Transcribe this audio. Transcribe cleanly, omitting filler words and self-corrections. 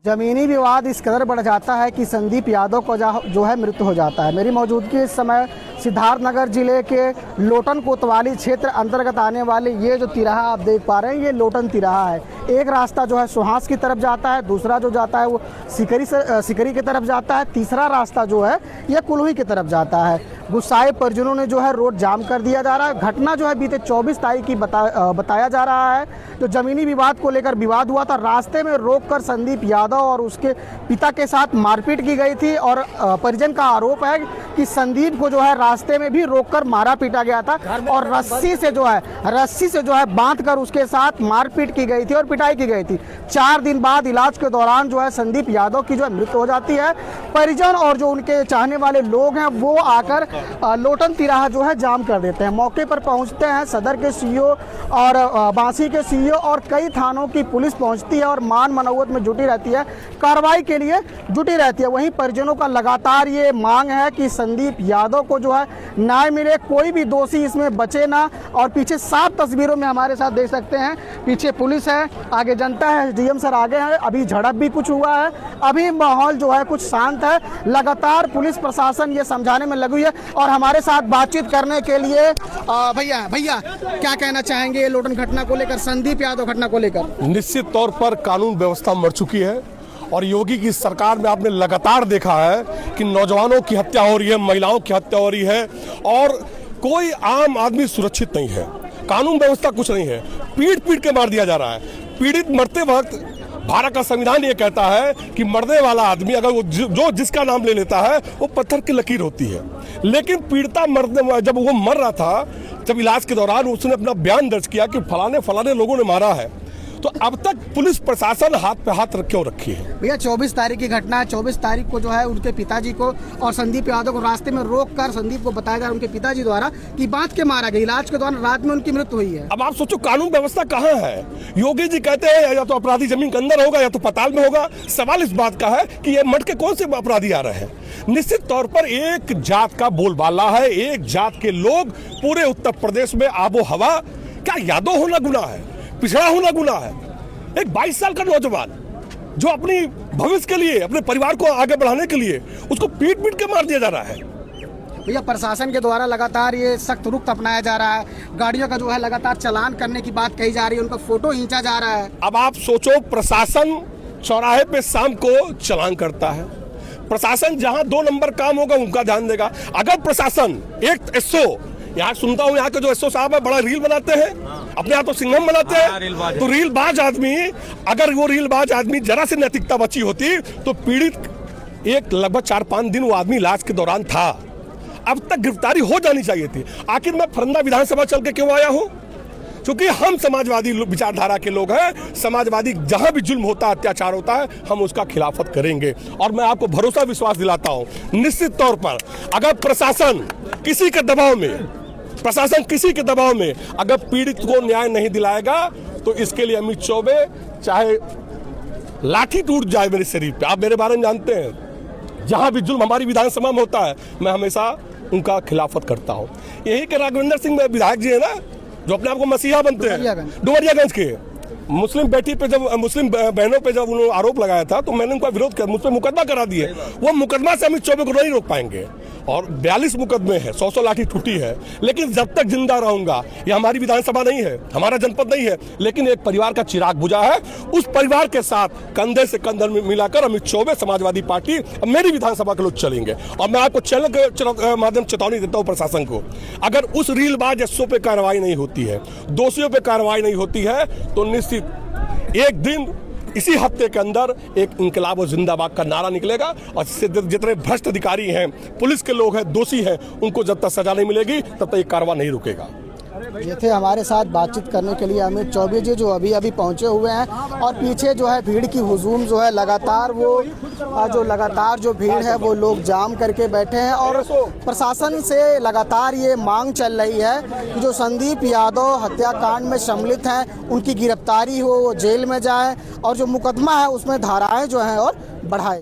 जमीनी विवाद इस कदर बढ़ जाता है कि संदीप यादव को जो है मृत्यु हो जाता है। मेरी मौजूदगी इस समय सिद्धार्थनगर जिले के लोटन कोतवाली क्षेत्र अंतर्गत आने वाले ये जो तिराहा आप देख पा रहे हैं, ये लोटन तिराहा है। एक रास्ता जो है सुहास की तरफ जाता है, दूसरा जो जाता है वो सिकरी की तरफ जाता है, तीसरा रास्ता जो है ये कुल्ही की तरफ जाता है। गुस्साए परिजनों ने जो है रोड जाम कर दिया जा रहा है। घटना जो है बीते 24 तारीख की बताया जा रहा है। जो जमीनी विवाद को लेकर विवाद हुआ था, रास्ते में रोककर संदीप यादव और उसके पिता के साथ मारपीट की गई थी और परिजन का आरोप है कि संदीप को जो है रास्ते में भी रोककर मारा पीटा गया था और रस्सी से जो है बांधकर उसके साथ मारपीट की गई थी और पिटाई की गई थी। 4 दिन बाद इलाज के दौरान जो है संदीप यादव की जो है मृत्यु हो जाती है। परिजन और जो उनके चाहने वाले लोग हैं वो आकर लोटन तिराहा जो है जाम कर देते हैं। मौके पर पहुंचते हैं सदर के सीईओ और बांसी के सीईओ और कई थानों की पुलिस पहुंचती है और मान मनौवत में जुटी रहती है, कार्रवाई के लिए जुटी रहती है। वहीं परिजनों का लगातार ये मांग है कि संदीप यादव को जो है न्याय मिले, कोई भी दोषी इसमें बचे ना। और पीछे साफ तस्वीरों में हमारे साथ देख सकते हैं, पीछे पुलिस है, आगे जनता है, डीएम सर आगे हैं। अभी झड़प भी कुछ हुआ है, अभी माहौल जो है कुछ शांत है। लगातार पुलिस प्रशासन ये समझाने में लगी है और हमारे साथ बातचीत करने के लिए भैया क्या कहना चाहेंगे लोटन घटना को लेकर, संदीप यादव घटना को लेकर? निश्चित तौर पर कानून व्यवस्था मर चुकी है और योगी की सरकार में आपने लगातार देखा है कि नौजवानों की हत्या हो रही है, महिलाओं की हत्या हो रही है और कोई आम आदमी सुरक्षित नहीं है। कानून व्यवस्था कुछ नहीं है, पीट के मार दिया जा रहा है। पीड़ित मरते वक्त भारत का संविधान ये कहता है कि मरने वाला आदमी अगर वो जो जिसका नाम ले लेता है वो पत्थर की लकीर होती है। लेकिन पीड़िता जब वो मर रहा था, जब इलाज के दौरान उसने अपना बयान दर्ज किया कि फलाने लोगों ने मारा है, तो अब तक पुलिस प्रशासन हाथ पे हाथ क्यों रखी है? भैया 24 तारीख की घटना है। 24 तारीख को जो है उनके पिताजी को और संदीप यादव को रास्ते में रोककर संदीप को बताया जा रहा है उनके पिताजी द्वारा कि बांध के मारा गया। इलाज के दौरान रात में उनकी मृत्यु हुई है। अब आप सोचो कानून व्यवस्था कहाँ है? योगी जी कहते हैं या तो अपराधी जमीन के अंदर होगा या तो पाताल में होगा। सवाल इस बात का है कि ये मट के कौन से अपराधी आ रहे हैं? निश्चित तौर पर एक जात का बोलबाला है, एक जात के लोग पूरे उत्तर प्रदेश में आबो हवा। क्या यादव होना गुनाह है? पिछड़ा होना गुनाह है? एक 22 साल का नौजवान जो अपनी भविष्य के लिए, अपने परिवार को आगे बढ़ाने के लिए उसको पीट के मार दिया जा रहा है। भैया प्रशासन के द्वारा लगातार ये सख्त रुख अपनाया जा रहा है, गाड़ियों का जो है लगातार चालान करने की बात कही जा रही है, उनका फोटो खींचा जा रहा है। अब आप सोचो, प्रशासन चौराहे पे शाम को चालान करता है। प्रशासन जहां 2 नंबर काम होगा उनका ध्यान देगा। अगर प्रशासन एक एसओ, यहाँ सुनता हूँ यहाँ के जो एसओ साहब है बड़ा रील बनाते हैं, अपने यहाँ तो सिंघम बनाते हैं, तो रीलबाज आदमी, अगर वो रीलबाज आदमी जरा सी नैतिकता बची होती तो पीड़ित एक लगभग 4-5 दिन वो आदमी इलाज के दौरान था, अब तक गिरफ्तारी हो जानी चाहिए थी। आखिर मैं फरंदा विधानसभा चल के क्यों आया हूँ? क्योंकि हम समाजवादी विचारधारा के लोग हैं। समाजवादी जहां भी जुल्म होता है, अत्याचार होता है, हम उसका खिलाफत करेंगे। और मैं आपको भरोसा विश्वास दिलाता हूं, निश्चित तौर पर अगर प्रशासन किसी के दबाव में अगर पीड़ित को न्याय नहीं दिलाएगा तो इसके लिए अमित चौबे चाहे लाठी टूट जाए मेरे शरीर पे, आप मेरे बारे में जानते हैं, जहां भी जुल्म हमारी विधानसभा में होता है मैं हमेशा उनका खिलाफत करता हूं। यही के राघवेंद्र सिंह विधायक जी है ना, जो अपने आप को मसीहा बनते हैं, डुमरियागंज के, मुस्लिम बहनों पे जब उन्होंने आरोप लगाया था तो मैंने उनका विरोध किया, मुझ पर मुकदमा करा दिए। वो मुकदमा से अमित चौबे को नहीं रोक पाएंगे और 42 मुकदमे हैं, 100 लाठी टूटी है। लेकिन जब तक जिंदा रहूंगा, ये हमारी विधानसभा नहीं है, हमारा जनपद नहीं है, लेकिन एक परिवार का चिराग बुझा है। उस परिवार के साथ कंधे से कंधा मिलाकर अमित चौबे, समाजवादी पार्टी, मेरी विधानसभा के लोग चलेंगे। और मैं आपको चैनल के माध्यम चेतावनी देता हूँ प्रशासन को, अगर उस रीलबाज एसओ पे कार्रवाई नहीं होती है, दोषियों पे कार्रवाई नहीं होती है, तो निश्चित एक दिन इसी हफ्ते के अंदर एक इंकलाब और जिंदाबाद का नारा निकलेगा और जितने भ्रष्ट अधिकारी हैं, पुलिस के लोग हैं, दोषी हैं, उनको जब तक सजा नहीं मिलेगी तब तक ये कार्रवाई नहीं रुकेगा। ये थे हमारे साथ बातचीत करने के लिए अमित चौबे जी, जो अभी पहुंचे हुए हैं। और पीछे जो है भीड़ की हुजूम जो है लगातार जो भीड़ है वो लोग जाम करके बैठे हैं और प्रशासन से लगातार ये मांग चल रही है कि जो संदीप यादव हत्याकांड में सम्मिलित हैं उनकी गिरफ्तारी हो, वो जेल में जाए और जो मुकदमा है उसमें धाराएं जो हैं और बढ़ाए।